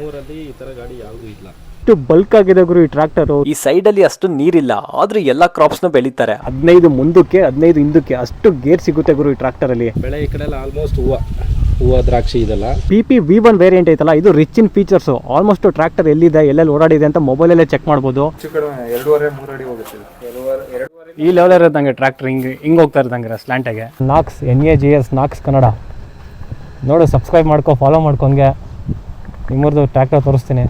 ನಮ್ಮೂರಲ್ಲಿ ಈ ತರ ಗಾಡಿ ಯಾವುದು ಇಲ್ಲ. ಇಷ್ಟು ಬಲ್ಕ್ ಆಗಿದೆ ಗುರು ಈ ಟ್ರಾಕ್ಟರ್. ಈ ಸೈಡ್ ಅಲ್ಲಿ ಅಷ್ಟು ನೀರಿಲ್ಲ, ಆದ್ರೂ ಎಲ್ಲಾ ಕ್ರಾಪ್ಸ್ ನ ಬೆಳಿತಾರೆ. 15 ಮುಂದಕ್ಕೆ 15 ಹಿಂದಕ್ಕೆ ಅಷ್ಟು ಗೇರ್ ಸಿಗುತ್ತೆ ಗುರು ಈ ಟ್ರಾಕ್ಟರ್ ಅಲ್ಲಿ. ಬೆಳೆ ಈ ಕಡೆ ಎಲ್ಲ ಆಲ್ಮೋಸ್ಟ್ ಹೂವು ದ್ರಾಕ್ಷಿ ಇದೆಲ್ಲ. PP V1 ವೇರಿಯಂಟ್ ಐತಲ್ಲ, ಇದು rich in features. Almost tractor ಎಲ್ಲಿದೆ ಎಲ್ಲೆಲ್ಲಿ ಓಡಾಡಿದೆ ಅಂತ ಮೊಬೈಲಲ್ಲೇ ಚೆಕ್ ಮಾಡ್ಬೋದು. 2.5-3 ಅಡಿ ಹೋಗುತ್ತೆ. ಈ ಲೆವೆಲ್ ಇರೋದಂಗೆ ಟ್ರಾಕ್ಟರ್ ಹಿಂಗ್ ಹೋಗ್ತಾ ಇರೋದಂಗೆ ಸ್ಲ್ಯಾಂಟಾಗೆ. ನಾಕ್ಸ್ NAGS ನಾಕ್ಸ್ ಕನ್ನಡ ನೋಡು, ಸಬ್ಸ್ಕ್ರೈಬ್ ಮಾಡ್ಕೊ, ಫಾಲೋ ಮಾಡ್ಕೊಂಗೆ. ನಿಮ್ಮೂರ್ದು ಟ್ರಾಕ್ಟರ್ ತೋರಿಸ್ತೀನಿ.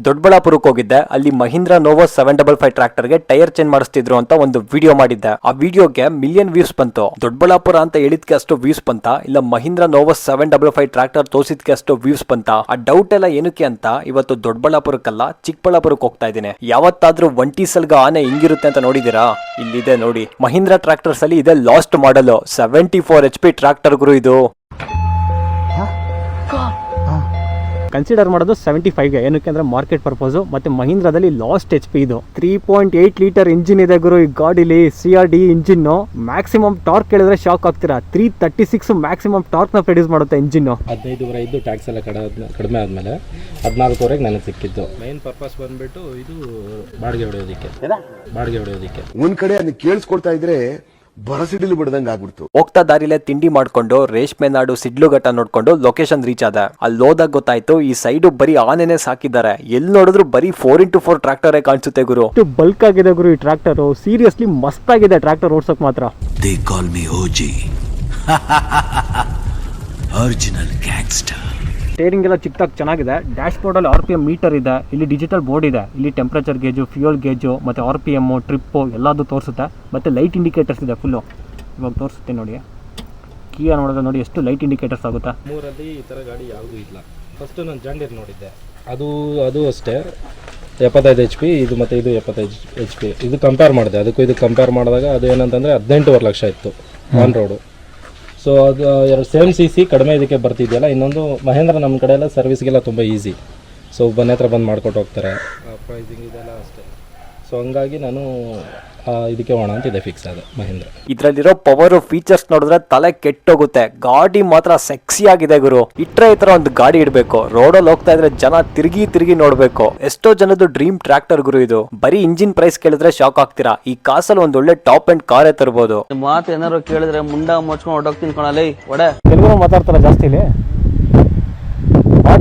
ದೊಡ್ಡಬಳ್ಳಾಪುರಕ್ಕೆ ಹೋಗಿದ್ದೆ. ಅಲ್ಲಿ ಮಹೀಂದ್ರ ನೋವೋ 755 ಟ್ರಾಕ್ಟರ್ಗೆ ಟೈರ್ ಚೇಂಜ್ ಮಾಡಿಸ್ತಿದ್ರು ಅಂತ ಒಂದು ವಿಡಿಯೋ ಮಾಡಿದ್ದೆ. ಆ ವಿಡಿಯೋಗೆ ಮಿಲಿಯನ್ ವ್ಯೂಸ್ ಬಂತು. ದೊಡ್ಡಬಳ್ಳಾಪುರ ಅಂತ ಹೇಳಿದ್ಕೆ ಅಷ್ಟು ವ್ಯೂಸ್ ಬಂತ, ಇಲ್ಲ ಮಹೀಂದ್ರ ನೋವೋ 755 ಟ್ರಾಕ್ಟರ್ ತೋರಿಸಿದ್ಕೆ ಅಷ್ಟು ವ್ಯೂಸ್ ಬಂತ? ಆ ಡೌಟ್ ಎಲ್ಲ ಏನಕ್ಕೆ ಅಂತ ಇವತ್ತು ದೊಡ್ಡಬಳ್ಳಾಪುರಕ್ಕಲ್ಲ ಚಿಕ್ಕಬಳ್ಳಾಪುರಕ್ಕೆ ಹೋಗ್ತಾ ಇದ್ದೀನಿ. ಯಾವತ್ತಾದ್ರೂ ಒಂಟಿ ಸಲ್ಗ ಆನೆ ಹಿಂಗಿರುತ್ತೆ ಅಂತ ನೋಡಿದೀರಾ? ಇಲ್ಲಿದೆ ನೋಡಿ, ಮಹೀಂದ್ರ ಟ್ರಾಕ್ಟರ್ಸ್ ಅಲ್ಲಿ ಇದೆ ಲಾಸ್ಟ್ ಮಾಡಲ್ 74 HP ಟ್ರಾಕ್ಟರ್ ಗುರು. ಇದು ಕನ್ಸಿಡರ್ ಮಾಡೋದು 75ಗೆ, ಏನಕ್ಕೆ ಅಂದ್ರೆ ಮಾರ್ಕೆಟ್ ಪರ್ಪಸ್. ಮತ್ತೆ ಮಹೀಂದ್ರದಲ್ಲಿ ಲಾಸ್ಟ್ HP ಇದು. 3.8 ಲೀಟರ್ ಇಂಜಿನ್ ಇದೆ ಗುರು ಈ ಗಾಡಿಲಿ. CRD engine. ಮ್ಯಾಕ್ಸಿಮಮ್ ಟಾರ್ಕ್ ಕೇಳಿದ್ರೆ ಶಾಕ್ ಆಗ್ತೀರಾ. 336 ಮ್ಯಾಕ್ಸಿಮಮ್ ಟಾರ್ಕ್ ನ ಪ್ರೊಡ್ಯೂಸ್ ಮಾಡುತ್ತೆ ಇಂಜಿನ್. 15 ಇದ್ದು ಟ್ಯಾಕ್ಸ್ ಎಲ್ಲ ಕಡಿಮೆ ಆದ್ಮೇಲೆ 14 ನನಗೆ ಸಿಕ್ಕಿದ್ದು. ಮೈನ್ ಪರ್ಪಸ್ ಬಂದ್ಬಿಟ್ಟು ಇದು ಬಾಡಿಗೆ ಹೊಡೆಯೋದಿಕ್ಕೆ. ಒಂದ್ ಕಡೆ ಅದನ್ನ ಕೇಳಿಸ್ಕೊಡ್ತಾ ಇದ್ರೆ ಬರಸಿಡಿಲು ಬಿಡದಂಗ ಆಗ್ಬಿಡ್ತು. ಹೋಗ್ತಾ ದಾರಿಲೆ ತಿಂಡಿ ಮಾಡ್ಕೊಂಡು ರೇಷ್ಮೆ ನಾಡು ಸಿಡ್ಲುಘಟ್ಟ ನೋಡ್ಕೊಂಡು ಲೊಕೇಶನ್ ರೀಚ್ ಆದ. ಅಲ್ಲಿ ಹೋದಾಗ ಗೊತ್ತಾಯ್ತು ಈ ಸೈಡ್ ಬರೀ ಆನೆನೆ ಸಾಕಿದ್ದಾರೆ. ಎಲ್ಲಿ ನೋಡಿದ್ರು ಬರೀ 4x4 ಟ್ರಾಕ್ಟರ್ ಕಾಣಿಸುತ್ತೆ ಗುರು. ಇಷ್ಟು ಬಲ್ಕ್ ಆಗಿದೆ ಗುರು ಈ ಟ್ರಾಕ್ಟರ್. ಸೀರಿಯಸ್ಲಿ ಮಸ್ತ್ ಆಗಿದೆ ಟ್ರಾಕ್ಟರ್ ಓಡ್ಸಕ್ ಮಾತ್ರ. They call me OG. Original gangster. Steering ಎಲ್ಲ ಚಿಕ್ಕದಾಗಿ ಚೆನ್ನಾಗಿದೆ. ಡ್ಯಾಶ್ ಬೋರ್ಡ್ ಅಲ್ಲಿ RPM ಮೀಟರ್ ಇದೆ. ಇಲ್ಲಿ ಡಿಜಿಟಲ್ ಬೋರ್ಡ್ ಇದೆ. ಇಲ್ಲಿ ಟೆಂಪರೇಚರ್ ಗೇಜು, ಫ್ಯೂಯಲ್ ಗೇಜು, ಮತ್ತೆ RPM, ಟ್ರಿಪ್ ಎಲ್ಲದೂ ತೋರಿಸುತ್ತೆ. ಮತ್ತೆ ಲೈಟ್ ಇಂಡಿಕೇಟರ್ಸ್ ಇದೆ ಫುಲ್ಲು. ಇವಾಗ ತೋರಿಸುತ್ತೆ ನೋಡಿ. ಕಿಯಾ ನೋಡಿದ್ರೆ ನೋಡಿ ಎಷ್ಟು ಲೈಟ್ ಇಂಡಿಕೇಟರ್ಸ್ ಆಗುತ್ತೆ. ನಮ್ಮೂರಲ್ಲಿ ಈ ಥರ ಗಾಡಿ ಯಾವುದೂ ಇಲ್ಲ. ಫಸ್ಟು ನಾನು ಜಾಂಡೀರ್ ನೋಡಿದ್ದೆ, ಅದು ಅಷ್ಟೇ 75 HP. ಇದು ಮತ್ತು ಇದು 75 HP. ಇದು ಕಂಪೇರ್ ಮಾಡಿದೆ, ಅದಕ್ಕೂ ಇದು ಕಂಪೇರ್ ಮಾಡಿದಾಗ ಅದು ಏನಂತಂದರೆ 18.5 ಲಕ್ಷ ಇತ್ತು ಆನ್ ರೋಡು. ಸೊ ಅದು ಎರಡು ಸೇಮ್ CC ಕಡಿಮೆ ಇದಕ್ಕೆ ಬರ್ತಿದೆಯಲ್ಲ. ಇನ್ನೊಂದು ಮಹೇಂದ್ರ ನಮ್ಮ ಕಡೆ ಎಲ್ಲ ಸರ್ವಿಸ್ಗೆಲ್ಲ ತುಂಬ ಈಸಿ. ಸೊ ಮನೆ ಹತ್ರ ಬಂದು ಮಾಡ್ಕೊಟ್ಟು ಹೋಗ್ತಾರೆ. ಪ್ರೈಸಿಂಗ್ ಇದೆಲ್ಲ ಅಷ್ಟೇ. ಸೊ ಹಂಗಾಗಿ ನಾನು ಇದಕ್ಕೆ ಹೋಗೋಣ ಅಂತ ಇದೆ ಫಿಕ್ಸ್ ಆದ ಮಹೇಂದ್ರ. ಇದ್ರಲ್ಲಿರೋ ಪವರ್ ಫೀಚರ್ಸ್ ನೋಡಿದ್ರೆ ತಲೆ ಕೆಟ್ಟೋಗುತ್ತೆ. ಗಾಡಿ ಮಾತ್ರ ಸೆಕ್ಸಿ ಆಗಿದೆ ಗುರು. ಇಟ್ರೆ ಈ ತರ ಒಂದು ಗಾಡಿ ಇಡಬೇಕು. ರೋಡಲ್ಲಿ ಹೋಗ್ತಾ ಇದ್ರೆ ಜನ ತಿರುಗಿ ನೋಡ್ಬೇಕು. ಎಷ್ಟೋ ಜನದ್ದು ಡ್ರೀಮ್ ಟ್ರಾಕ್ಟರ್ ಗುರು ಇದು. ಬರೀ ಇಂಜಿನ್ ಪ್ರೈಸ್ ಕೇಳಿದ್ರೆ ಶಾಕ್ ಆಗ್ತೀರಾ. ಈ ಕಾಸಲ್ಲಿ ಒಂದ್ ಒಳ್ಳೆ ಟಾಪ್ ಅಂಡ್ ಕಾರೇ ತರಬಹುದು. ಮಾತು ಏನಾರು ಕೇಳಿದ್ರೆ ಮುಂಡ ಮುಚ್ಕೊಂಡು ಹೊಟ್ಟೋಗ್ತೀನಿ ಕಣಲೇ ಒಡೆ. ತೆಲುಗು ಮಾತಾಡ್ತಾರ ಜಾಸ್ತಿ ಇಲ್ಲಿ.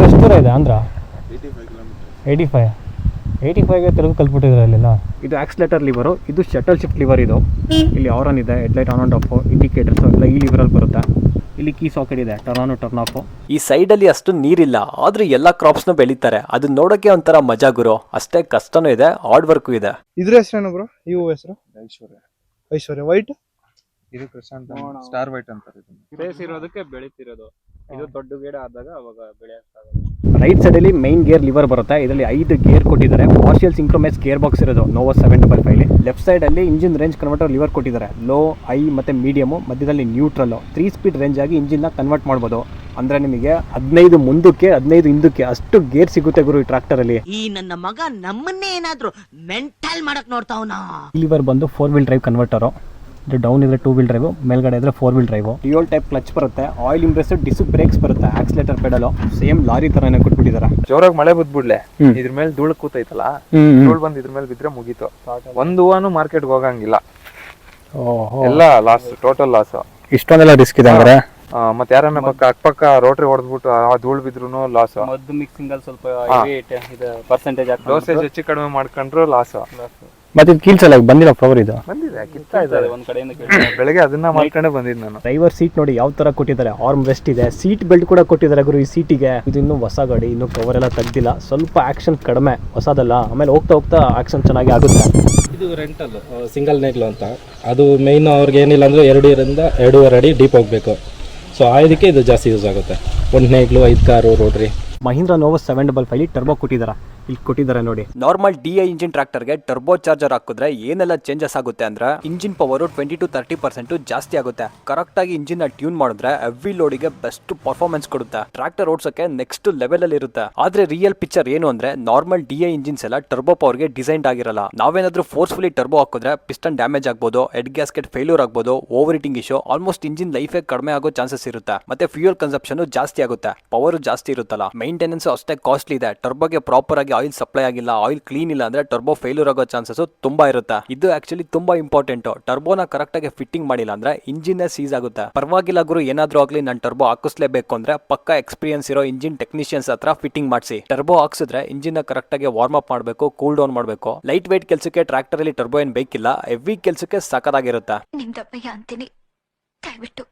ಎಷ್ಟು ದೂರ ಇದೆ ಆಂಧ್ರ? 85ಗೆ ತೆಲುಗು ಕಲ್ತ್ಬಿಟ್ಟಿದ್ರೆ ಅಲ್ಲೆಲ್ಲ. ಇದು ಆಕ್ಸಿಲೇಟರ್ ಲಿವರು, ಇದು ಶಟಲ್ ಶಿಫ್ಟ್ ಲಿವರ್. ಇದು ಇಲ್ಲಿ ಆನ್ ಇದೆ, headlight on and of, indicators ಎಲ್ಲ ಈ ಲಿವರಲ್ಲಿ ಬರುತ್ತೆ. ಇಲ್ಲಿ ಕೀ ಸಾಕೆಟ್ ಇದೆ, ಟರ್ನ್ ಆನ್ ಟರ್ನ್ ಆಫ್. ಈ ಸೈಡ್ ಅಲ್ಲಿ ಅಷ್ಟು ನೀರಿಲ್ಲ, ಆದ್ರೂ ಎಲ್ಲಾ ಕ್ರಾಪ್ಸ್ ನ ಬೆಳಿತಾರೆ. ಅದು ನೋಡಕ್ಕೆ ಒಂಥರ ಮಜಾ ಗುರು. ಅಷ್ಟೇ ಕಷ್ಟನೂ ಇದೆ, ಹಾರ್ಡ್ ವರ್ಕು ಇದೆ. ಇದ್ರ ಹೆಸರೇನು ಬ್ರೋ? ಈ ಹೂ ಹೆಸರು ಐಶ್ವರ್ಯ. ವೈಟ್ ಇದು ಕ್ರಿಸಂಟ್ ಸ್ಟಾರ್ ವೈಟ್ ಅಂತಾರೆ. ಫೇಸ್ ಇರೋದಕ್ಕೆ ಬೆಳಿತಿರೋದು. ಇದು ದೊಡ್ಡ ಗಿಡ ಆದಾಗ ಅವಾಗ ಬೆಳೆಯಕ್ಕಾಗಲ್ಲ. ರೈಟ್ ಸೈಡ್ ಅಲ್ಲಿ ಮೈನ್ ಗೇರ್ ಲಿವರ್ ಬರುತ್ತೆ. ಇದರಲ್ಲಿ 5 ಗೇರ್ ಕೊಟ್ಟಿದ್ದಾರೆ. ಪಾರ್ಷಿಯಲ್ ಸಿಂಕ್ರೋಮೈಸ್ ಗೇರ್ ಬಾಕ್ಸ್ ಇರೋದು ನೋವೋ 755. ಲೆಫ್ಟ್ ಸೈಡ್ ಅಲ್ಲಿ ಇಂಜಿನ್ ರೇಂಜ್ ಕನ್ವರ್ಟರ್ ಲಿವರ್ ಕೊಟ್ಟಿದ್ದಾರೆ. ಲೋ, ಹೈ ಮತ್ತೆ ಮೀಡಿಯಮ್, ಮಧ್ಯದಲ್ಲಿ ನ್ಯೂಟ್ರಲ್. 3 ಸ್ಪೀಡ್ ರೇಂಜ್ ಆಗಿ ಇಂಜಿನ್ ನ ಕನ್ವರ್ಟ್ ಮಾಡಬಹುದು. ಅಂದ್ರೆ ನಿಮಗೆ 15 ಮುಂದಕ್ಕೆ 15 ಹಿಂದಕ್ಕೆ ಅಷ್ಟು ಗೇರ್ ಸಿಗುತ್ತೆ ಗುರು ಈ ಟ್ರಾಕ್ಟರ್ ಅಲ್ಲಿ. ಈ ನನ್ನ ಮಗ ನಮ್ಮನ್ನೇ ಏನಾದ್ರೂ ಮೆಂಟಲ್ ಮಾಡಕ್ ನೋಡ್ತಾವನ. ಲಿವರ್ ಬಂದು 4 ವೀಲ್ ಡ್ರೈವ್ ಕನ್ವರ್ಟರ್. ಇದು ಡೌನ್ ಇದ್ರೆ 2 ವೀಲ್ ಡ್ರೈವ್, ಮೇಲ್ಗಡೆ ಇದ್ರೆ 4 wheel drive. Dual type clutch ಬರುತ್ತೆ. ಆಯಿಲ್ ಇಂಪ್ರೆಸ್ ಡಿಸ್ಕ್ ಬ್ರೇಕ್ಸ್ ಬರುತ್ತೆ. ಆಕ್ಸಿಲೇಟರ್ ಪೆಡಲ್ ಸೇಮ್ ಲಾರಿ ತರನೇ ಕೊಟ್ಬಿಟ್ಟಿದ್ದಾರೆ. ಜೋರಾಗಿ ಮಳೆ ಬಿದ್ಬಿಡ್ಲೆ, ಇದ್ರ ಮೇಲೆ ಧೂಳು ಕೂತೈತಲ್ಲ, ಧೂಳು ಬಂದು ಇದ್ರ ಮೇಲೆ ಬಿದ್ರೆ ಮುಗೀತು. ಒಂದು ಹೂವಾನು ಮಾರ್ಕೆಟ್ಗೆ ಹೋಗಂಗಿಲ್ಲ. ಎಲ್ಲ ಲಾಸ್, ಟೋಟಲ್ ಲಾಸ್. ಇಷ್ಟೊಂದೆಲ್ಲ ರಿಸ್ಕ್ ಇದೆ ಅಂದ್ರೆ ಮತ್ತೆ ಯಾರನ್ನ ಅಕ್ಕಪಕ್ಕ ರೋಟ್ರಿ ಹೊಡೆದ್ಬಿಟ್ಟು ಆ ಧೂಳು ಬಿದ್ರು ಲಾಸ್. ಮದ್ದು ಮಿಕ್ಸಿಂಗ್ ಅಲ್ಲಿ ಸ್ವಲ್ಪ ಪರ್ಸೆಂಟೇಜ್ ಡೋಸೇಜ್ ಹೆಚ್ಚು ಕಡಿಮೆ ಮಾಡ್ಕೊಂಡ್ರು ಲಾಸ್. ಮತ್ತೆ ಇದು ಕೀಲ್ಸಲ್ಲ ಬಂದಿಲ್ಲ ಫ್ಲವರ್. ಇದು ಬಂದಿದೆ, ಕಿತ್ತಾ ಇದ್ದಾರೆ ಒಂದ್ ಕಡೆಯಿಂದ. ಬೆಳಗ್ಗೆ ಅದನ್ನ ಮಾಡ್ಕೊಂಡೆ ಬಂದಿದ್ದು ನಾನು. ಡ್ರೈವರ್ ಸೀಟ್ ನೋಡಿ ಯಾವ ತರ ಕೊಟ್ಟಿದ್ದಾರೆ. ಆರ್ಮ್ ರೆಸ್ಟ್ ಇದೆ, ಸೀಟ್ ಬೆಲ್ಟ್ ಕೂಡ ಕೊಟ್ಟಿದ್ದಾರೆ ಗುರು ಈ ಸೀಟಿಗೆ. ಇದು ಇನ್ನು ಹೊಸ ಗಾಡಿ, ಇನ್ನು ಕವರ್ ಎಲ್ಲ ತೆಗ್ದಿಲ್ಲ. ಸ್ವಲ್ಪ ಆಕ್ಷನ್ ಕಡಿಮೆ, ಹೊಸದಲ್ಲ. ಆಮೇಲೆ ಹೋಗ್ತಾ ಆಕ್ಷನ್ ಚೆನ್ನಾಗಿ ಆಗುತ್ತೆ. ಇದು ರೆಂಟಲ್ ಸಿಂಗಲ್ ನೇಗ್ಲು ಅಂತ. ಅದು ಮೇಯ್ನ್ ಅವ್ರಿಗೆ ಏನಿಲ್ಲ ಅಂದ್ರೆ 2.5 ಅಡಿ ಡೀಪ್ ಹೋಗ್ಬೇಕು. ಸೊ ಇದಕ್ಕೆ ಇದು ಜಾಸ್ತಿ ಯೂಸ್ ಆಗುತ್ತೆ. 1 ನೇಗ್ಲು 5 ಕಾರು ರೋಟ್ರಿ. ಮಹೀಂದ್ರ ನೋವೋ 755 ಟರ್ಬೋ ಕೊಟ್ಟಿದ್ದಾರೆ. ಇಲ್ಲಿ ಕೊಟ್ಟಿದ್ದಾರೆ ನೋಡಿ. ನಾರ್ಮಲ್ DI ಇಂಜಿನ್ ಟ್ರಾಕ್ಟರ್ಗೆ ಟರ್ಬೋ ಚಾರ್ಜರ್ ಹಾಕಿದ್ರೆ ಏನೆಲ್ಲ ಚೇಂಜಸ್ ಆಗುತ್ತೆ ಅಂದ್ರೆ ಇಂಜಿನ್ ಪವರ್ 20 to 30% ಜಾಸ್ತಿ ಆಗುತ್ತೆ. ಕರೆಕ್ಟ್ ಆಗಿ ಇಂಜಿನ್ ಟ್ಯೂನ್ ಮಾಡಿದ್ರೆ ಹೆವಿ ಲೋಡಿಗೆ ಬೆಸ್ಟ್ ಪರ್ಫಾರ್ಮೆನ್ಸ್ ಕೊಡುತ್ತೆ. ಟ್ರಾಕ್ಟರ್ ಓಡಿಸೋಕೆ ನೆಕ್ಸ್ಟ್ ಲೆವೆಲ್ ಅಲ್ಲಿ ಇರುತ್ತೆ. ಆದ್ರೆ ರಿಯಲ್ ಪಿಕ್ಚರ್ ಏನು ಅಂದ್ರೆ ನಾರ್ಮಲ್ DI ಇಂಜಿನ್ಸ್ ಎಲ್ಲ ಟರ್ಬೋ ಪವರ್ ಗೆ ಡಿಸೈನ್ ಆಗಿರಲ್ಲ. ನಾವೇನಾದ್ರೂ ಫೋರ್ಸ್ಫುಲಿ ಟರ್ಬೋ ಹಾಕಿದ್ರೆ ಪಿಸ್ಟನ್ ಡ್ಯಾಮೇಜ್ ಆಗ್ಬೋದು, ಹೆಡ್ ಗ್ಯಾಸ್ಕೆಟ್ ಫೇಲ್ಯೂರ್ ಆಗ್ಬೋದು, over heating issue, almost engine life ಕಡಿಮೆ ಆಗೋ ಚಾನ್ಸಸ್ ಇರುತ್ತೆ. ಮತ್ತೆ ಫ್ಯೂಯಲ್ ಕನ್ಸಂಪ್ಷನ್ ಜಾಸ್ತಿ ಆಗುತ್ತೆ, ಪವರ್ ಜಾಸ್ತಿ ಇರುತ್ತಲ್ಲ, ಮೈಂಟೆನೆನ್ಸ್ ಅಷ್ಟೇ ಕಾಸ್ಟ್ಲಿ ಇದೆ. ಟರ್ಬೋಗೆ ಪ್ರಾಪರ್ ಆಗಿ ಆಯಿಲ್ ಸಪ್ಲೈ ಆಗಿಲ್ಲ, ಆಯಿಲ್ ಕ್ಲೀನ್ ಇಲ್ಲ ಅಂದ್ರೆ ಟರ್ಬೋ ಫೇಲ್ಯೂರ್ ಆಗೋ ಚಾನ್ಸಸ್ ತುಂಬಾ ಇರುತ್ತೆ. ಇದು ಆಕ್ಚುಲಿ ತುಂಬಾ ಇಂಪಾರ್ಟೆಂಟ್. ಟರ್ಬೋನ ಕರೆಕ್ಟ್ ಆಗಿ ಫಿಟ್ಟಿಂಗ್ ಮಾಡಿಲ್ಲ ಅಂದ್ರೆ ಇಂಜಿನ್ ಸೀಸ್ ಆಗುತ್ತೆ. ಪರವಾಗಿಲ್ಲ ಗುರು, ಏನಾದ್ರೂ ಆಗ್ಲಿ ನಾನು ಟರ್ಬೋ ಹಾಕಿಸ್ಲೇಬೇಕು ಅಂದ್ರೆ ಪಕ್ಕಾ ಎಕ್ಸ್ಪೀರಿಯನ್ಸ್ ಇರೋ ಇಂಜಿನ್ ಟೆಕ್ನಿಷಿಯನ್ಸ್ ಹತ್ರ ಫಿಟ್ಟಿಂಗ್ ಮಾಡಿಸಿ. ಟರ್ಬೋ ಹಾಕ್ಸಿದ್ರೆ ಇಂಜಿನ್ ಕರೆಕ್ಟ್ ಆಗಿ ವಾರ್ಮ್ ಅಪ್ ಮಾಡಬೇಕು, ಕೂಲ್ ಡೌನ್ ಮಾಡಬೇಕು. ಲೈಟ್ ವೇಟ್ ಕೆಲಸಕ್ಕೆ ಟ್ರಾಕ್ಟರ್ ಅಲ್ಲಿ ಟರ್ಬೋ ಏನ್ ಬೇಕಿಲ್ಲ, ಹೆವಿ ಕೆಲಸಕ್ಕೆ ಸಖತ್ತಾಗಿರುತ್ತೆ. ನಿಮ್ದಪ್ಪಯ್ಯ ಅಂತೀನಿ, ದಯವಿಟ್ಟು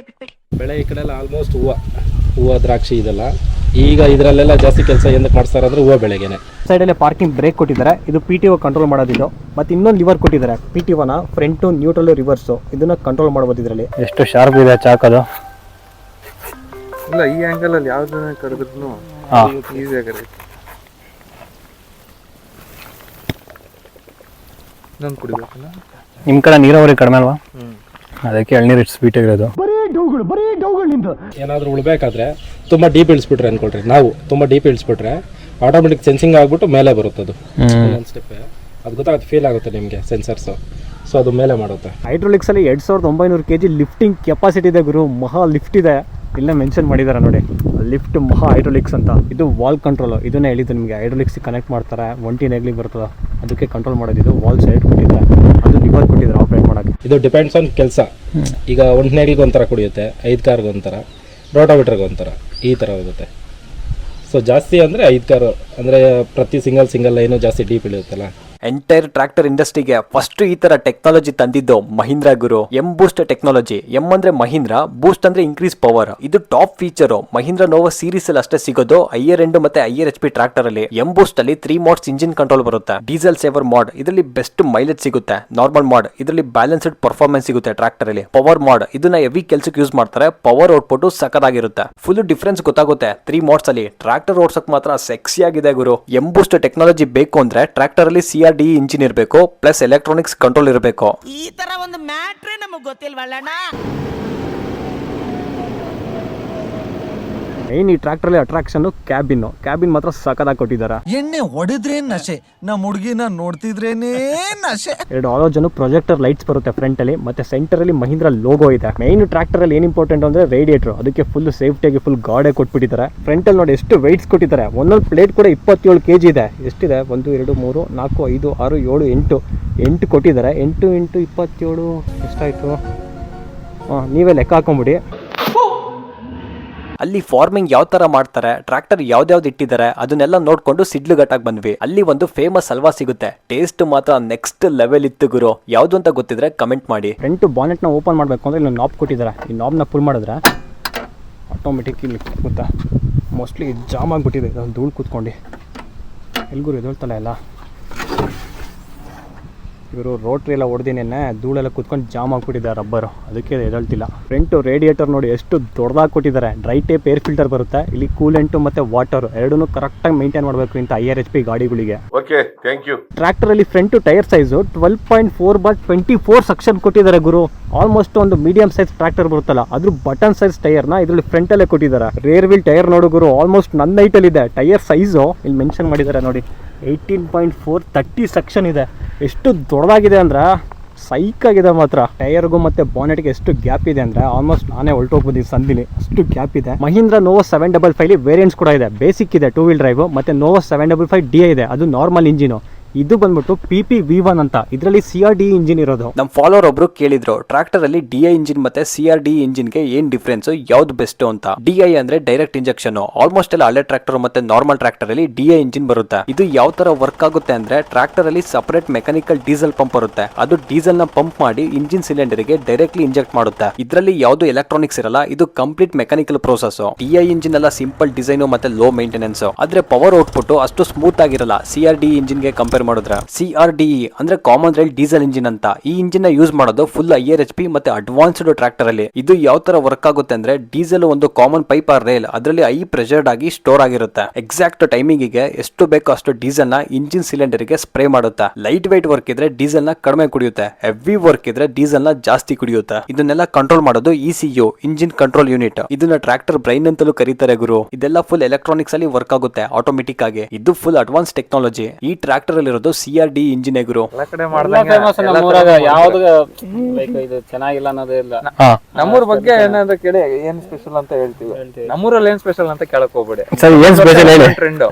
ಬಿಟ್ಬಿಡಿ. ಬೆಳೆ ಈ ಕಡೆ ಎಲ್ಲ ಆಲ್ಮೋಸ್ಟ್ ಹೂವು ದ್ರಾಕ್ಷಿ ಇದೆಲ್ಲ. ಈಗ ಇದರಲ್ಲೆಲ್ಲ ಜಾಸ್ತಿ ಕೆಲಸ ಏನಕ್ಕೆ ಮಾಡ್ತಾರೆ ಅಂದ್ರೆ ಹೂವು ಬೆಳೆಗೆನೆ. ಸೈಡಲ್ಲೇ ಪಾರ್ಕಿಂಗ್ ಬ್ರೇಕ್ ಕೊಟ್ಟಿದ್ದಾರೆ, ಇದು PTO ಕಂಟ್ರೋಲ್ ಮಾಡೋದಿದ್ದು. ಮತ್ತೆ ಇನ್ನೊಂದು ಲಿವರ್ ಕೊಟ್ಟಿದ್ದಾರೆ, PTOನ ಫ್ರಂಟು, ನ್ಯೂಟ್ರಲ್, ರಿವರ್ಸು, ಇದನ್ನ ಕಂಟ್ರೋಲ್ ಮಾಡಬಹುದು. ಇದರಲ್ಲಿ ಎಷ್ಟು ಶಾರ್ಪ್ ಇದೆ ಚಾಕದು. ಇಲ್ಲ, ಈ ಆಂಗಲ್ ಅಲ್ಲಿ ಯಾವ್ದನ್ನ ಕಡಿದ್ರು ಈಸಿ ಆಗಿರುತ್ತೆ. ಇನ್ನೊಂದು ಕುಡಿಬೇಕಲ್ಲ, ನಿಮ್ಮ ಕಡೆ ನೀರಾವರಿ ಕಡಿಮೆ ಅಲ್ವಾ, ಅದಕ್ಕೆ ಎಳ್ನೀರು ಇಷ್ಟು ಸ್ವೀಟ್ ಆಗಿರೋದು. ಏನಾದರೂ ಉಳ್ಬೇಕಾದ್ರೆ ತುಂಬ ಡೀಪ್ ಇಳಿಸ್ಬಿಟ್ರೆ ಅನ್ಕೊಳ್ರಿ, ನಾವು ತುಂಬ ಡೀಪ್ ಇಳಿಸ್ಬಿಟ್ರೆ ಆಟೋಮೆಟಿಕ್ ಸೆನ್ಸಿಂಗ್ ಆಗಿಬಿಟ್ಟು ಮೇಲೆ ಬರುತ್ತೆ. ಅದು ಒಂದು ಸ್ಟೆಪ್ ಅದು ಗೊತ್ತಾಗುತ್ತೆ, ಫೀಲ್ ಆಗುತ್ತೆ ನಿಮಗೆ ಸೆನ್ಸರ್ಸು. ಸೊ ಅದು ಮೇಲೆ ಮಾಡುತ್ತೆ. ಹೈಡ್ರೋಲಿಕ್ಸಲ್ಲಿ 2900 kg ಲಿಫ್ಟಿಂಗ್ ಕೆಪಾಸಿಟಿ ಇದೆ ಗುರು, ಮಹಾ ಲಿಫ್ಟ್ ಇದೆ. ಇಲ್ಲೇ ಮೆನ್ಷನ್ ಮಾಡಿದ್ದಾರೆ ನೋಡಿ, ಲಿಫ್ಟ್ ಮಹಾ ಹೈಡ್ರೋಲಿಕ್ಸ್ ಅಂತ. ಇದು ವಾಲ್ ಕಂಟ್ರೋಲು, ಇದನ್ನೇ ಹೇಳಿದ್ದು ನಿಮಗೆ. ಹೈಡ್ರೋಲಿಕ್ಸ್ ಕನೆಕ್ಟ್ ಮಾಡ್ತಾರೆ, ಒಂಟಿ ನೆಗ್ಲಿಗೆ ಬರ್ತದೆ, ಅದಕ್ಕೆ ಕಂಟ್ರೋಲ್ ಮಾಡೋದು. ಇದು ವಾಲ್ ಸೈಡ್ ಕೊಟ್ಟಿದ್ದಾರೆ, ಅದು ಲಿವರ್ ಕೊಟ್ಟಿದ್ದಾರೆ ಆಪ್ರೇಟ್ ಮಾಡೋಕ್ಕೆ. ಇದು ಡಿಪೆಂಡ್ಸ್ ಆನ್ ಕೆಲಸ. ಈಗ ಒಂದು ನೆಗ್ಲಿಗೆ ಒಂಥರ ಕುಡಿಯುತ್ತೆ, 5 ಕಾರ್ಗೆ ಒಂಥರ, ರೋಟಾವೇಟ್ರಿಗೆ ಒಂಥರ, ಈ ಥರ ಹೋಗುತ್ತೆ. ಸೊ ಜಾಸ್ತಿ ಅಂದರೆ 5 ಕಾರು ಅಂದರೆ ಪ್ರತಿ ಸಿಂಗಲ್ ಲೈನು ಜಾಸ್ತಿ ಡೀಪ್ ಇಳಿಯುತ್ತಲ್ಲ. ಎಂಟೈರ್ ಟ್ರಾಕ್ಟರ್ ಇಂಡಸ್ಟ್ರಿಗೆ ಫಸ್ಟ್ ಈ ತರ ಟೆಕ್ನಾಲಜಿ ತಂದಿದ್ದು ಮಹೀಂದ್ರ ಗುರು. ಎಂ ಬೂಸ್ಟ್ ಟೆಕ್ನಾಲಜಿ. ಎಂ ಅಂದ್ರೆ ಮಹೀಂದ್ರ, ಬೂಸ್ಟ್ ಅಂದ್ರೆ ಇನ್ಕ್ರೀಸ್ ಪವರ್. ಇದು ಟಾಪ್ ಫೀಚರ್. ಮಹೀಂದ್ರ ನೋವಾ ಸೀರೀಸ್ ಅಲ್ಲಿ ಅಷ್ಟೇ ಸಿಗೋದು, ಹೈಯರ್ ಎಂಡ್ ಮತ್ತೆ ಹೈಯರ್ HP ಟ್ರಾಕ್ಟರ್ ಅಲ್ಲಿ. ಎಂ ಬೂಸ್ಟ್ ಅಲ್ಲಿ 3 ಮೋಡ್ಸ್ ಇಂಜಿನ್ ಕಂಟ್ರೋಲ್ ಬರುತ್ತೆ. ಡೀಸೆಲ್ ಸೇವರ್ ಮೋಡ್, ಇದರಲ್ಲಿ ಬೆಸ್ಟ್ ಮೈಲೇಜ್ ಸಿಗುತ್ತೆ. ನಾರ್ಮಲ್ ಮೋಡ್, ಇದರಲ್ಲಿ ಬ್ಯಾಲೆನ್ಸ್ಡ್ ಪರ್ಫಾರ್ಮೆನ್ಸ್ ಸಿಗುತ್ತೆ ಟ್ರಾಕ್ಟರ್ ಅಲ್ಲಿ. ಪವರ್ ಮೋಡ್, ಇದನ್ನ ಹೆವಿ ಕೆಲಸಕ್ಕೆ ಯೂಸ್ ಮಾಡ್ತಾರೆ. ಪವರ್ ಔಟ್ಪುಟ್ ಸಖತ್ತಾಗಿರುತ್ತೆ. ಫುಲ್ ಡಿಫರೆನ್ಸ್ ಗೊತ್ತಾಗುತ್ತೆ 3 ಮೋಡ್ಸ್ ಅಲ್ಲಿ. ಟ್ರಾಕ್ಟರ್ ಓಡಿಸಕ್ ಮಾತ್ರ ಸೆಕ್ಸಿ ಆಗಿದೆ ಗುರು. ಎಂ ಬೂಸ್ಟ್ ಟೆಕ್ನಾಲಜಿ ಬೇಕು ಅಂದ್ರೆ ಟ್ರಾಕ್ಟರ್ ಅಲ್ಲಿ CRD ಇಂಜಿನ್ ಇರಬೇಕು, ಪ್ಲಸ್ ಎಲೆಕ್ಟ್ರಾನಿಕ್ಸ್ ಕಂಟ್ರೋಲ್ ಇರಬೇಕು. ಈ ತರ ಒಂದು ಮ್ಯಾಟ್ರೇ ನಮಗೆ ಗೊತ್ತಿಲ್ವಲ್ಲಣ್ಣ. ಮೇನ್ ಈ ಟ್ರಾಕ್ಟರ್ ಅಟ್ರಾಕ್ಷನ್ ಕ್ಯಾಬಿನ್ ಮಾತ್ರ ಸಖತ್ತಾಗಿ ಕೊಟ್ಟಿದ್ದಾರೆ. ಎಣ್ಣೆ ಹೊಡೆದ್ರೆ ನಶೆ, ನಮ್ಮ ಹುಡುಗಿನ ನೋಡ್ತಿದ್ರೇನೇ ನಶೆ. 2 ಆಲೋಜನ್ ಪ್ರೊಜೆಕ್ಟರ್ ಲೈಟ್ಸ್ ಬರುತ್ತೆ ಫ್ರಂಟ್ ಅಲ್ಲಿ, ಮತ್ತೆ ಸೆಂಟರ್ ಅಲ್ಲಿ ಮಹೀಂದ್ರ ಲೋಗೋ ಇದೆ. ಮೈನ್ ಟ್ರಾಕ್ಟರ್ ಅಲ್ಲಿ ಏನ್ ಇಂಪಾರ್ಟೆಂಟ್ ಅಂದ್ರೆ ರೇಡಿಯೇಟರ್, ಅದಕ್ಕೆ ಫುಲ್ ಸೇಫ್ಟಿಯಾಗಿ ಫುಲ್ ಗಾರ್ಡೆ ಕೊಟ್ಬಿಟ್ಟಿದ್ದಾರೆ. ಫ್ರಂಟ್ ಅಲ್ಲಿ ನೋಡಿ ಎಷ್ಟು ವೆಯ್ಟ್ಸ್ ಕೊಟ್ಟಿದ್ದಾರೆ. ಒಂದೊಂದು ಪ್ಲೇಟ್ ಕೂಡ 27 kg ಇದೆ. ಎಷ್ಟಿದೆ? 1 2 3 4 5 6 7 8 ಕೊಟ್ಟಿದ್ದಾರೆ. 8 × 27 ಎಷ್ಟಾಯ್ತು? ನೀವೇ ಲೆಕ್ಕ ಹಾಕೊಂಬಿಡಿ. ಅಲ್ಲಿ ಫಾರ್ಮಿಂಗ್ ಯಾವ ತರ ಮಾಡ್ತಾರೆ, ಟ್ರಾಕ್ಟರ್ ಯಾವ್ದಾವ್ದು ಇಟ್ಟಿದ್ದಾರೆ ಅದನ್ನೆಲ್ಲ ನೋಡ್ಕೊಂಡು ಸಿಡ್ಲುಘಟ್ಟಾಗಿ ಬಂದ್ವಿ. ಅಲ್ಲಿ ಒಂದು ಫೇಮಸ್ ಹಲ್ವಾ ಸಿಗುತ್ತೆ, ಟೇಸ್ಟ್ ಮಾತ್ರ ನೆಕ್ಸ್ಟ್ ಲೆವೆಲ್ ಇತ್ತು ಗುರು. ಯಾವ್ದು ಅಂತ ಗೊತ್ತಿದ್ರೆ ಕಮೆಂಟ್ ಮಾಡಿ. ಫ್ರಂಟ್ ಬಾನೆಟ್ ನ ಓಪನ್ ಮಾಡಬೇಕು ಅಂದ್ರೆ ಇಲ್ಲಿ ನಾಬ್ ಕೊಟ್ಟಿದ್ದಾರೆ. ಈ ನಾಬ್ನ ಪುಲ್ ಮಾಡಿದ್ರೆ ಆಟೋಮೆಟಿಕ್ ಇಲ್ಲಿ ಗೊತ್ತಾ, ಮೋಸ್ಟ್ಲಿ ಜಾಮ್ ಆಗಿಬಿಟ್ಟಿದೆ ಧೂಳು ಕೂತ್ಕೊಂಡು. ಎಲ್ಗುರು ಎದೊಳ್ತಲ್ಲ ಎಲ್ಲ ಇವರು ರೋಟ್ರಿ ಎಲ್ಲ ಹೊಡೆದಿನೇನೆ, ಧೂಳೆಲ್ಲ ಕೂತ್ಕೊಂಡು ಜಾಮ್ ಆಗಿಬಿಟ್ಟಿದ್ದಾರೆ ರಬ್ಬರು, ಅದಕ್ಕೆ ಎದಳ್ತಿಲ್ಲ. ಫ್ರಂಟ್ ರೇಡಿಯೇಟರ್ ನೋಡಿ ಎಷ್ಟು ದೊಡ್ಡದಾಗಿ ಕೊಟ್ಟಿದ್ದಾರೆ. ಡ್ರೈ ಟೈಪ್ ಏರ್ ಫಿಲ್ಟರ್ ಬರುತ್ತೆ. ಇಲ್ಲಿ ಕೂಲೆಂಟು ಮತ್ತೆ ವಾಟರ್ ಎರಡೂ ಕರೆಕ್ಟಾಗಿ ಮೇಂಟೈನ್ ಮಾಡಬೇಕು ಇಂಥ ಹೈಯರ್ HP ಗಾಡಿಗಳಿಗೆ. ಟ್ರ್ಯಾಕ್ಟರ್ ಅಲ್ಲಿ ಫ್ರಂಟ್ ಟೈರ್ ಸೈಜು 12.4/24 ಸೆಕ್ಷನ್ ಕೊಟ್ಟಿದ್ದಾರೆ ಗುರು. ಆಲ್ಮೋಸ್ಟ್ ಒಂದು ಮೀಡಿಯಂ ಸೈಜ್ ಟ್ರ್ಯಾಕ್ಟರ್ ಬರುತ್ತಲ್ಲ, ಅದ್ರ ಬಟನ್ ಸೈಜ್ ಟೈರ್ನ ಇದರಲ್ಲಿ ಫ್ರಂಟ್ ಅಲ್ಲೇ ಕೊಟ್ಟಿದ್ದಾರೆ. ರೇರ್ ವೀಲ್ ಟೈರ್ ನೋಡು ಗುರು, ಆಲ್ಮೋಸ್ಟ್ ನನ್ನ ಹೈಟಲ್ಲಿ ಇದೆ. ಟೈರ್ ಸೈಜು ಇಲ್ಲಿ ಮೆನ್ಷನ್ ಮಾಡಿದ್ದಾರೆ ನೋಡಿ, 18.4 30 ಸೆಕ್ಷನ್ ಇದೆ. ಎಷ್ಟು ದೊಡ್ಡದಾಗಿದೆ ಅಂದ್ರೆ ಸೈಕ್ ಆಗಿದೆ ಮಾತ್ರ. ಟೈರ್ಗೂ ಮತ್ತೆ ಬಾನೆಟ್ಗೆ ಎಷ್ಟು ಗ್ಯಾಪ್ ಇದೆ ಅಂದ್ರೆ ಆಲ್ಮೋಸ್ಟ್ ನಾನೇ ಹೊಲ್ಟೋಗ್ಬೋದು ಸಂದಿನಿ, ಅಷ್ಟು ಗ್ಯಾಪ್ ಇದೆ. ಮಹೀಂದ್ರ ನೋವಾ 755 ವೇರಿಯಂಟ್ಸ್ ಕೂಡ ಇದೆ. ಬೇಸಿಕ್ ಇದೆ 2 ವೀಲ್ ಡ್ರೈವ್, ಮತ್ತೆ ನೋವಾ 755 DI ಇದೆ, ಅದು ನಾರ್ಮಲ್ ಇಂಜಿನ್. ಇದು ಬಂದ್ಬಿಟ್ಟು PP-V1 ಅಂತ, ಇದರಲ್ಲಿ CRD ಇಂಜಿನ್ ಇರೋದು. ನಮ್ಮ ಫಾಲೋವರ್ ಒಬ್ರು ಕೇಳಿದ್ರು ಟ್ರಾಕ್ಟರ್ ಅಲ್ಲಿ DI ಇಂಜಿನ್ ಮತ್ತೆ CRD ಇಂಜಿನ್ ಗೆ ಏನ್ ಡಿಫ್ರೆನ್ಸ್, ಯಾವ್ದು ಬೆಸ್ಟ್ ಅಂತ. DI ಅಂದ್ರೆ ಡೈರೆಕ್ಟ್ ಇಂಜೆಕ್ಷನ್. ಆಲ್ಮೋಸ್ಟ್ ಎಲ್ಲ ಹಳೆ ಟ್ರಾಕ್ಟರ್ ಮತ್ತೆ ನಾರ್ಮಲ್ ಟ್ರಾಕ್ಟರ್ ಅಲ್ಲಿ DI ಇಂಜಿನ್ ಬರುತ್ತೆ. ಇದು ಯಾವ ತರ ವರ್ಕ್ ಆಗುತ್ತೆ ಅಂದ್ರೆ ಟ್ರಾಕ್ಟರ್ ಅಲ್ಲಿ ಸಪರೇಟ್ ಮೆಕ್ಯಾನಿಕಲ್ ಡೀಸೆಲ್ ಪಂಪ್ ಬರುತ್ತೆ. ಅದು ಡೀಸೆಲ್ ನ ಪಂಪ್ ಮಾಡಿ ಇಂಜಿನ್ ಸಿಲಿಂಡರ್ ಗೆ ಡೈರೆಕ್ಟ್ಲಿ ಇಂಜೆಕ್ಟ್ ಮಾಡುತ್ತೆ. ಇದರಲ್ಲಿ ಯಾವ್ದು ಎಲೆಕ್ಟ್ರಾನಿಕ್ಸ್ ಇರಲ್ಲ, ಇದು complete mechanical process. DI engine ಎಲ್ಲ ಸಿಂಪಲ್ ಡಿಸೈನ್ ಮತ್ತೆ ಲೋ ಮೇಂಟೆನೆನ್ಸ್, ಆದ್ರೆ ಪವರ್ ಔಟ್ಪುಟ್ ಅಷ್ಟು ಸ್ಮೂತ್ ಆಗಿರಲ್ಲ CRD ಇಂಜಿನ್ ಗೆ ಕಂಪೇರ್ ಕಂಪೇರ್ ಮಾಡಿದ್ರೆ. CRDE ಅಂದ್ರೆ ಕಾಮನ್ ರೈಲ್ ಡೀಸೆಲ್ ಇಂಜಿನ್ ಅಂತ. ಈ ಇಂಜಿನ್ ನ ಯೂಸ್ ಮಾಡೋದು ಫುಲ್ higher HP ಮತ್ತೆ ಅಡ್ವಾನ್ಸ್ಡ್ ಟ್ರಾಕ್ಟರ್ ಅಲ್ಲಿ. ಇದು ಯಾವ ತರ ವರ್ಕ್ ಆಗುತ್ತೆ ಅಂದ್ರೆ ಡೀಸೆಲ್ ಒಂದು ಕಾಮನ್ ಪೈಪ್ ಆರ್ ರೈಲ್, ಅದರಲ್ಲಿ ಹೈ ಪ್ರೆಷರ್ಡ್ ಆಗಿ ಸ್ಟೋರ್ ಆಗಿರುತ್ತೆ. ಎಕ್ಸಾಕ್ಟ್ ಟೈಮಿಂಗ್ ಗೆ ಎಷ್ಟು ಬೇಕೋ ಅಷ್ಟು ಡೀಸೆಲ್ ನ ಇಂಜಿನ್ ಸಿಲಿಂಡರ್ ಗೆ ಸ್ಪ್ರೇ ಮಾಡುತ್ತೆ. ಲೈಟ್ ವೈಟ್ ವರ್ಕ್ ಇದ್ರೆ ಡೀಸೆಲ್ ನ ಕಡಿಮೆ ಕುಡಿಯುತ್ತೆ, ಹೆವಿ ವರ್ಕ್ ಇದ್ರೆ ಡೀಸೆಲ್ ನ ಜಾಸ್ತಿ ಕುಡಿಯುತ್ತೆ. ಇದನ್ನೆಲ್ಲ ಕಂಟ್ರೋಲ್ ಮಾಡೋದು ECU, ಇಂಜಿನ್ ಕಂಟ್ರೋಲ್ ಯೂನಿಟ್. ಇದನ್ನ ಟ್ರಾಕ್ಟರ್ ಬ್ರೈನ್ ಅಂತಲೂ ಕರೀತಾರೆ ಗುರು. ಇದೆಲ್ಲ ಫುಲ್ ಎಲೆಕ್ಟ್ರಾನಿಕ್ಸ್ ಅಲ್ಲಿ ವರ್ಕ್ ಆಗುತ್ತೆ ಆಟೋಮೆಟಿಕ್ ಆಗಿ. ಇದು ಫುಲ್ ಅಡ್ವಾನ್ಸ್ ಟೆಕ್ನಾಲಜಿ. ಈ ಟ್ರಾಕ್ಟರ್ ಅಲ್ಲಿ ಇರೋದು CRDE ಇಂಜಿನ್ ಗುರು. ಎಲ್ಲ ಕಡೆ ಮಾಡ್ದಂಗೆ ಯಾವ್ದು ಇದು ಚೆನ್ನಾಗಿಲ್ಲ ಅನ್ನೋದೇ ಇಲ್ಲ. ನಮ್ಮೂರ್ ಬಗ್ಗೆ ಏನಾದ್ರು ಕೇಳಿ ಏನ್ ಸ್ಪೆಷಲ್ ಅಂತ ಹೇಳ್ತೀವಿ. ನಮ್ಮೂರಲ್ಲಿ ಏನ್ ಸ್ಪೆಷಲ್ ಅಂತ ಕೇಳಕ್ ಹೋಗ್ಬೇಡಿ. ಸರ್ ಏನ್ ಸ್ಪೆಷಲ್ ಹೇಳಿ. ಟ್ರೆಂಡ್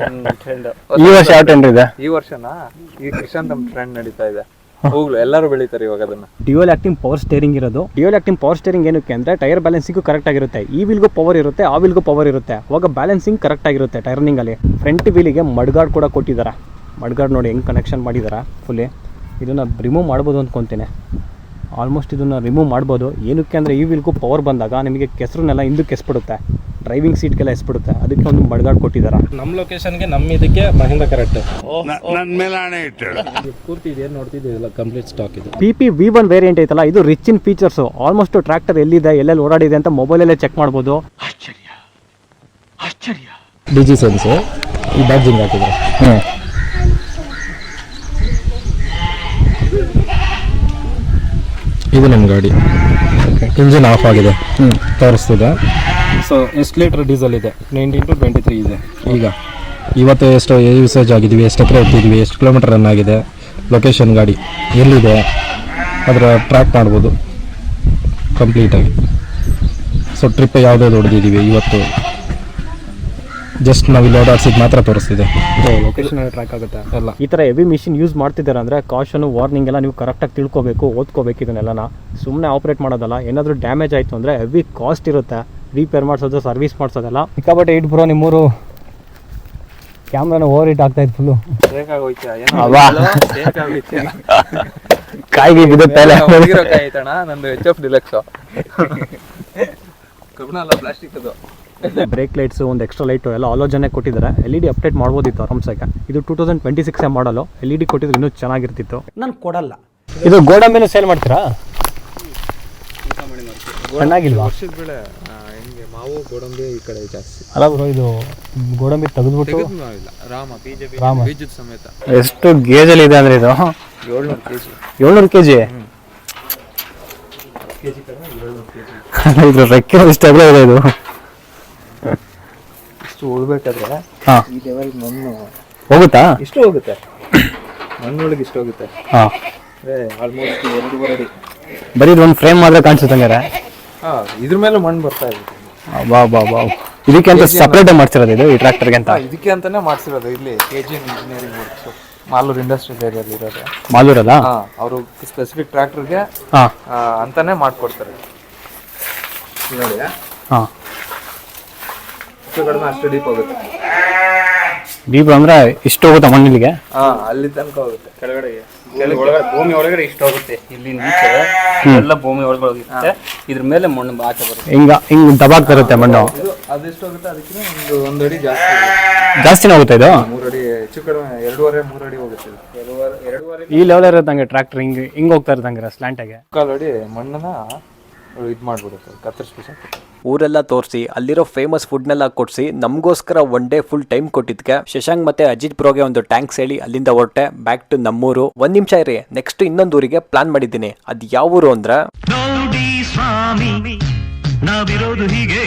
ಈ ವರ್ಷ ಯಾವ ಟ್ರೆಂಡ್ ಇದೆ? ಈ ವರ್ಷನಾ ಈ ಕ್ರಿಶಾಂತಮ್ ಟ್ರೆಂಡ್ ನಡೀತಾ ಇದೆ. ಹೋಗ್ಲು ಎಲ್ಲರೂ ಬೆಳಿತಾರೆ ಇವಾಗ ಅದನ್ನ. ಡ್ಯುಯಲ್ ಆಕ್ಟಿಂಗ್ ಪವರ್ ಸ್ಟೇರಿಂಗ್ ಇರೋದು. ಡ್ಯುಯಲ್ ಆಕ್ಟಿಂಗ್ ಪವರ್ ಸ್ಟೇರಿಂಗ್ ಏನಕ್ಕೆ ಅಂದ್ರೆ ಟೈರ್ ಬ್ಯಾಲೆನ್ಸಿಂಗ್ ಕರೆಕ್ಟ್ ಆಗಿರುತ್ತೆ. ಈ ವೀಲ್ಗೂ ಪವರ್ ಇರುತ್ತೆ, ಆ ವೀಲ್ಗೂ ಪವರ್ ಇರುತ್ತೆ. ಅವಾಗ ಬ್ಯಾಲೆನ್ಸಿಂಗ್ ಕರೆಕ್ಟ್ ಆಗಿರುತ್ತೆ ಟೈರ್ನಿಂಗ್ ಅಲ್ಲಿ. ಫ್ರಂಟ್ ವೀಲಿಗೆ ಮಡ್ಗಾರ್ಡ್ ಕೂಡ ಕೊಟ್ಟಿದ್ದಾರೆ. ಮಡ್ಗಾರ್ಡ್ ನೋಡಿ ಹೆಂಗ್ ಕನೆಕ್ಷನ್ ಮಾಡಿದಾರ ಫುಲ್ಲಿ. ಇದನ್ನ ರಿಮೂವ್ ಮಾಡ್ಬೋದು ಅಂದ್ಕೊಂತೀನಿ. ಆಲ್ಮೋಸ್ಟ್ ಇದನ್ನು ರಿಮೂವ್ ಮಾಡ್ಬೋದು. ಏನಕ್ಕೆ ಅಂದರೆ ಈ ವೀಲ್ಗೂ ಪವರ್ ಬಂದಾಗ ನಿಮಗೆ ಕೆಸರನ್ನೆಲ್ಲ ಹಿಂದಕ್ಕೆ ಎಸ್ಬಿಡುತ್ತೆ, ಡ್ರೈವಿಂಗ್ ಸೀಟ್ಗೆಲ್ಲ ಎಸ್ಬಿಡುತ್ತೆ. ಅದಕ್ಕೆ ಒಂದು ಮಡ್ಗಾಡ್ ಕೊಟ್ಟಿದ್ದಾರೆ. ನಮ್ಮ ಲೊಕೇಶನ್ಗೆ ನಮ್ಮ ಇದಕ್ಕೆ ಮಹೀಂದ್ರ ಕರೆಕ್ಟ್ ನನ್ನ ಮೇಲೆ ಆಣೆ ಇಟ್ಟು ಪೂರ್ತಿ ಇದೇನು ನೋಡ್ತಿದ್ದೀವಿ ಕಂಪ್ಲೀಟ್ ಸ್ಟಾಕ್ ಇದು. PP V1 ವೇರಿಯಂಟ್ ಐತಲ್ಲ, ಇದು rich in features. Almost tractor ಎಲ್ಲಿದೆ, ಎಲ್ಲೆಲ್ಲಿ ಓಡಾಡಿದೆ ಅಂತ ಮೊಬೈಲಲ್ಲೇ ಚೆಕ್ ಮಾಡ್ಬೋದು. DG ಸೆನ್ಸು ಈ ಬ್ಯಾಡ್ಜಿಂಗ್ ಹಾಕಿದ್ರು. ಇದು ನಿಮ್ಮ ಗಾಡಿ. ಇಂಜಿನ್ ಆಫ್ ಆಗಿದೆ ತೋರಿಸ್ತಿದೆ. ಸೊ ಎಷ್ಟು ಲೀಟ್ರ್ ಡೀಸೆಲ್ ಇದೆ? 19 to 23 ಇದೆ. ಈಗ ಇವತ್ತು ಎಷ್ಟು ಯೂಸೇಜ್ ಆಗಿದ್ವಿ, ಎಷ್ಟು ಎಕರೆ ಹೋಗ್ತಿದ್ವಿ, ಎಷ್ಟು ಕಿಲೋಮೀಟರ್ ರನ್ ಆಗಿದೆ, ಲೊಕೇಶನ್ ಗಾಡಿ ಎಲ್ಲಿದೆ ಅದರ ಟ್ರ್ಯಾಕ್ ಮಾಡ್ಬೋದು ಕಂಪ್ಲೀಟಾಗಿ. ಸೊ ಟ್ರಿಪ್ ಯಾವುದೇ ಹೊಡೆದಿದ್ದೀವಿ ಇವತ್ತು, ಜಸ್ಟ್ ನಾವು ಇಲ್ಲಿ ಓಡಾಡ್ಸಿದ್ದು ಮಾತ್ರ ತೋರಿಸ್ತಿದೆ. ಲೊಕೇಶನ್ ಟ್ರ್ಯಾಕ್ ಆಗುತ್ತೆ ಎಲ್ಲ. ಈ ಥರ ಹೆವಿ ಮಿಷಿನ್ ಯೂಸ್ ಮಾಡ್ತಿದ್ದಾರೆ ಅಂದರೆ ಕಾಷನು, ವಾರ್ನಿಂಗ್ ಎಲ್ಲ ನೀವು ಕರೆಕ್ಟಾಗಿ ತಿಳ್ಕೊಬೇಕು, ಓದ್ಕೋಬೇಕು. ಇದನ್ನೆಲ್ಲ ಸುಮ್ಮನೆ ಆಪ್ರೇಟ್ ಮಾಡೋದಲ್ಲ. ಏನಾದರೂ ಡ್ಯಾಮೇಜ್ ಆಯಿತು ಅಂದರೆ ಹೆವಿ ಕಾಸ್ಟ್ ಇರುತ್ತೆ. ರಿಪೇರ್ ಮಾಡಿಸೋದು, ಸರ್ವಿಸ್ ಮಾಡಿಸೋದೆಲ್ಲ. ಸಿಕ್ಕಾಪಟ್ಟೆ ಇಟ್ ಬ್ರೋ ನಿಮ್ಮೂರು ಕ್ಯಾಮ್ರಾನ ಓವರ್ ಹಿಟ್ ಆಗ್ತಾ ಇತ್ತು ಫುಲ್ಲು. ಕಾಯಿಗೆ ಬಿಡುತ್ತೆ ನಂದು HF ಡಿಲಕ್ಸ್ ಕಬ್ಬಣ ಅಲ್ಲ, ಪ್ಲಾಸ್ಟಿಕ್ ಅದು. ಬ್ರೇಕ್ ಲೈಟ್ಸು, ಒಂದು ಎಕ್ಸ್ಟ್ರಾ ಲೈಟು ಎಲ್ಲ ಆಲೋಚನೆ ಕೊಟ್ಟಿದ್ದಾರೆ. LED ಅಪ್ಡೇಟ್ ಮಾಡ್ಬೋದಿತ್ತು ಆರಾಮ್ಸಾಗೆ. ಇದು 2026 ಮಾಡಲು. LED ಕೊಟ್ಟಿದ್ರೆ ಇನ್ನೂ ಚೆನ್ನಾಗಿರ್ತಿತ್ತು. ನಾನು ಕೊಡಲ್ಲ. ಇದು ಗೋಡಂಬಿನ ಸೇಲ್ ಮಾಡ್ತೀರಾ? ಚೆನ್ನಾಗಿಲ್ವಾ? ವರ್ಷದ ಬೆಳೆ ಹೆಂಗೆ ಮಾವು ಗೋಡಂಬಿ ಈ ಕಡೆ ಜಾಸ್ತಿ ಅಲ್ಲ ಬ್ರೋ, ಇದು ಗೋಡಂಬಿ ತೆಗೆದ್ಬಿಟ್ಟು ಇಲ್ಲ ರಾಮ ಬೀಜದ ಸಮೇತ. ಎಷ್ಟು ಗೇಜಲ್ಲಿ ಇದೆ ಅಂದ್ರೆ ಇದು 700 kg. ಇದು ರೆಕ್ಕೆ ಇಷ್ಟೆಲ್ಲ ಇದೆ. ಇದು ಇಷ್ಟು ಉಳ್ಬೇಕಾದ್ರೆ ಹಾಂ ಈ ಲೆವೆಲ್ ಮಣ್ಣು ಹೋಗುತ್ತಾ? ಇಷ್ಟು ಹೋಗುತ್ತೆ, ಮಣ್ಣೊಳಗೆ ಇಷ್ಟು ಹೋಗುತ್ತೆ. ಹಾಂ, ಆಲ್ಮೋಸ್ಟ್ 2.5 ಅಡಿ. ಬರೀ ಒಂದು ಫ್ರೇಮ್ ಮಾತ್ರ ಕಾಣಿಸುತ್ತಂಗಾರೆ. ಹಾಂ, ಇದ್ರ ಮೇಲೆ ಮಣ್ಣು ಬರ್ತಾ ಇದೆ. ಬಾ ಇದಕ್ಕೆ ಅಂತ ಸಪ್ರೇಟ್ ಮಾಡ್ತಿರೋದು ಇದು ಈ ಟ್ರ್ಯಾಕ್ಟರ್ಗೆ ಅಂತ? ಇದಕ್ಕೆ ಅಂತಾನೆ ಮಾಡ್ಸಿರೋದು. ಇಲ್ಲಿ KGN engineering works Malur industrial ಏರಿಯಲ್ಲಿ ಇರೋದು. ಮಾಲೂರಲ್ಲ? ಅವರು ಸ್ಪೆಸಿಫಿಕ್ ಟ್ರ್ಯಾಕ್ಟರ್ಗೆ ಅಂತಾನೆ ಮಾಡ್ಕೊಡ್ತಾರೆ. ನೋಡಿ, ಹಾಂ, ಹೆಚ್ಚು ಕಡಿಮೆ ಅಷ್ಟು ಡೀಪ್ ಹೋಗುತ್ತೆ. ಡೀಪ್ ಅಂದ್ರೆ ಇಷ್ಟು ಹೋಗುತ್ತಾ ಮಣ್ಣಿಗೆ? ಅಲ್ಲಿ ತನಕ ಹೋಗುತ್ತೆ, ಕೆಳಗಡೆಗೆ. ಭೂಮಿ ಒಳಗಡೆ ಇಷ್ಟು ಹೋಗುತ್ತೆ. ಇಲ್ಲಿ ನೀಚೆ ಎಲ್ಲ ಭೂಮಿ ಒಳಗಡೆ ಹೋಗಿರುತ್ತೆ. ಇದ್ರ ಮೇಲೆ ಮಣ್ಣು ಆಚೆ ಬರುತ್ತೆ. ಹಿಂಗ್ ದಬಾಗ್ತಾ ಇರುತ್ತೆ ಮಣ್ಣು. ಅದೆಷ್ಟು ಹೋಗುತ್ತೆ? ಅದಕ್ಕೆ ಒಂದು ಅಡಿ ಜಾಸ್ತಿನೇ ಹೋಗುತ್ತೆ ಇದು. 3 ಅಡಿ ಹೆಚ್ಚು ಕಡಿಮೆ 2.5-3 ಅಡಿ ಹೋಗುತ್ತೆ. 2.5 ಈ ಲೆವೆಲ್ ಇರುತ್ತೆ ಟ್ರ್ಯಾಕ್ಟರ್. ಹಿಂಗ್ ಹೋಗ್ತಾ ಇರುತ್ತೆ ಸ್ಲ್ಯಾಂಟಾಗೆ. 1/4 ಅಡಿ ಮಣ್ಣನ್ನ ಇದು ಮಾಡ್ಬಿಡುತ್ತೆ, ಕತ್ತರಿಸ್ಬಿಟ್ಟು. ಊರೆಲ್ಲ ತೋರಿಸಿ ಅಲ್ಲಿರೋ ಫೇಮಸ್ ಫುಡ್ನೆಲ್ಲ ಕೊಡಿಸಿ ನಮಗೋಸ್ಕರ ಒನ್ ಡೇ ಫುಲ್ ಟೈಮ್ ಕೊಟ್ಟಿದ್ಕೆ ಶಶಾಂಕ್ ಮತ್ತೆ ಅಜಿತ್ ಪ್ರೋಗೆ ಒಂದು ಟ್ಯಾಂಕ್ಸ್ ಹೇಳಿ ಅಲ್ಲಿಂದ ಹೊರಟೆ ಬ್ಯಾಕ್ ಟು ನಮ್ಮೂರು. 1 ನಿಮಿಷ ಇರಿ, ನೆಕ್ಸ್ಟ್ ಇನ್ನೊಂದು ಊರಿಗೆ ಪ್ಲಾನ್ ಮಾಡಿದ್ದೀನಿ. ಅದು ಯಾವ ಊರು ಅಂದ್ರೆ, ನೋಡಿ ಸ್ವಾಮಿ ನಾವಿರೋದು ಹೀಗೆ